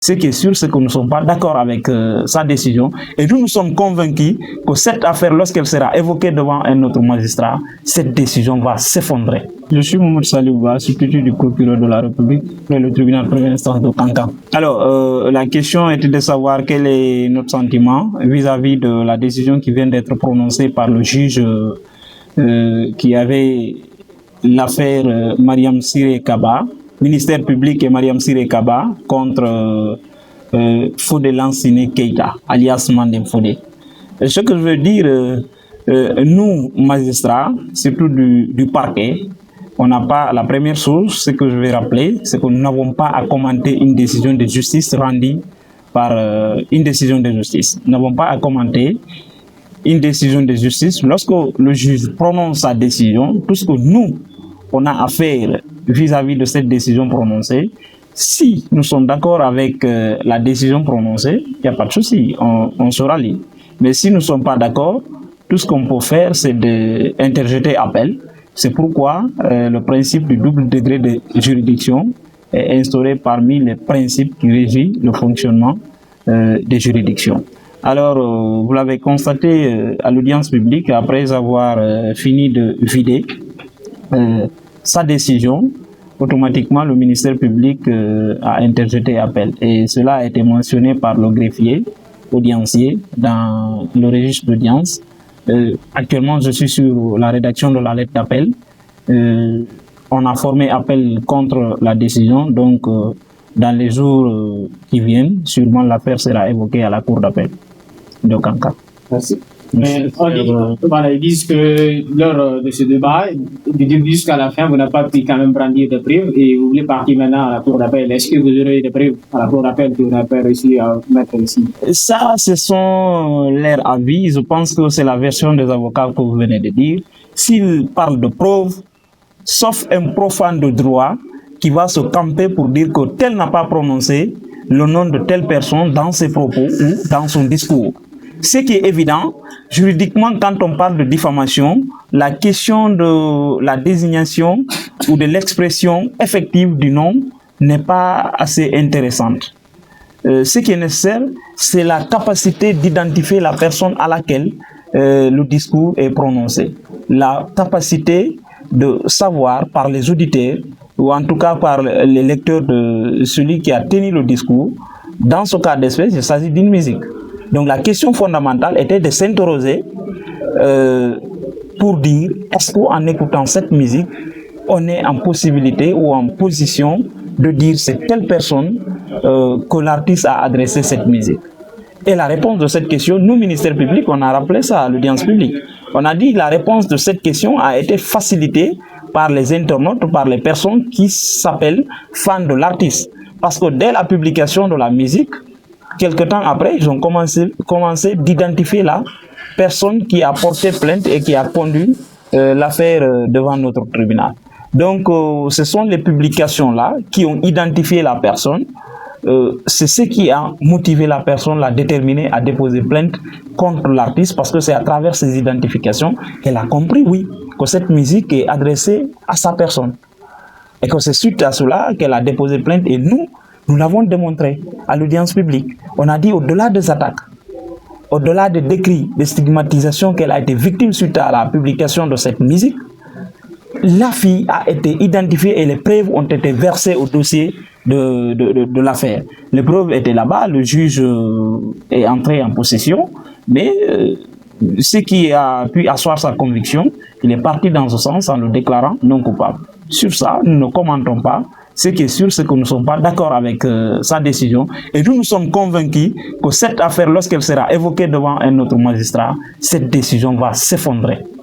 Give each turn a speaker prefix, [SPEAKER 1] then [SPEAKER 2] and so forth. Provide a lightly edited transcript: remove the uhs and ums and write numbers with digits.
[SPEAKER 1] Ce qui est sûr, c'est que nous ne sommes pas d'accord avec sa décision. Et nous sommes convaincus que cette affaire, lorsqu'elle sera évoquée devant un autre magistrat, cette décision va s'effondrer. Je suis Mohamed Saliouba, substitut du procureur de la République dans le tribunal de première instance de Kankan. Alors, la question était de savoir quel est notre sentiment vis-à-vis de la décision qui vient d'être prononcée par le juge qui avait l'affaire Mariam Siré Kaba, ministère public et Mariam Siré Kaba contre Fodé Lansine Keita, alias Mandem Fodé. Ce que je veux dire, nous, magistrats, surtout du parquet, on n'a pas, la première chose, ce que je vais rappeler, c'est que nous n'avons pas à commenter une décision de justice rendue par une décision de justice. Nous n'avons pas à commenter une décision de justice. Lorsque le juge prononce sa décision, tout ce que nous, on a à faire vis-à-vis de cette décision prononcée, si nous sommes d'accord avec la décision prononcée, il n'y a pas de souci, on se rallie. Mais si nous ne sommes pas d'accord, tout ce qu'on peut faire, c'est d'interjeter appel. C'est pourquoi le principe du double degré de juridiction est instauré parmi les principes qui régissent le fonctionnement des juridictions. Alors, vous l'avez constaté à l'audience publique, après avoir fini de vider sa décision, automatiquement le ministère public a interjeté appel. Et cela a été mentionné par le greffier audiencier dans le registre d'audience. Actuellement, je suis sur la rédaction de la lettre d'appel. On a formé appel contre la décision, donc dans les jours qui viennent, sûrement l'affaire sera évoquée à la cour d'appel de Kankan.
[SPEAKER 2] Merci. Mais ils disent que lors de ce débat, du début jusqu'à la fin, vous n'avez pas pu quand même brandir de preuves et vous voulez partir maintenant à la cour d'appel. Est-ce que vous aurez des preuves à la cour d'appel que vous n'avez pas réussi à mettre ici?
[SPEAKER 1] Ça, ce sont leurs avis. Je pense que c'est la version des avocats que vous venez de dire. S'ils parlent de preuves, sauf un profane de droit qui va se camper pour dire que tel n'a pas prononcé le nom de telle personne dans ses propos ou dans son discours. Ce qui est évident, juridiquement, quand on parle de diffamation, la question de la désignation ou de l'expression effective du nom n'est pas assez intéressante. Ce qui est nécessaire, c'est la capacité d'identifier la personne à laquelle le discours est prononcé. La capacité de savoir par les auditeurs, ou en tout cas par les lecteurs de celui qui a tenu le discours, dans ce cas d'espèce, il s'agit d'une musique. Donc la question fondamentale était de s'interroger pour dire, est-ce qu'en écoutant cette musique, on est en possibilité ou en position de dire c'est telle personne que l'artiste a adressé cette musique. Et la réponse de cette question, nous, ministère public, on a rappelé ça à l'audience publique. On a dit que la réponse de cette question a été facilitée par les internautes, par les personnes qui s'appellent fans de l'artiste. Parce que dès la publication de la musique, quelque temps après, ils ont commencé d'identifier la personne qui a porté plainte et qui a conduit l'affaire devant notre tribunal. Donc, ce sont les publications-là qui ont identifié la personne. C'est ce qui a motivé la personne, l'a déterminé à déposer plainte contre l'artiste, parce que c'est à travers ces identifications qu'elle a compris, oui, que cette musique est adressée à sa personne. Et que c'est suite à cela qu'elle a déposé plainte. Et nous l'avons démontré à l'audience publique. On a dit, au-delà des attaques, au-delà des décrits, des stigmatisations qu'elle a été victime suite à la publication de cette musique, la fille a été identifiée et les preuves ont été versées au dossier de l'affaire. Les preuves étaient là-bas, le juge est entré en possession, mais ce qui a pu asseoir sa conviction, il est parti dans ce sens en le déclarant non coupable. Sur ça, nous ne commentons pas. Ce qui est sûr, c'est que nous ne sommes pas d'accord avec sa décision. Et nous sommes convaincus que cette affaire, lorsqu'elle sera évoquée devant un autre magistrat, cette décision va s'effondrer.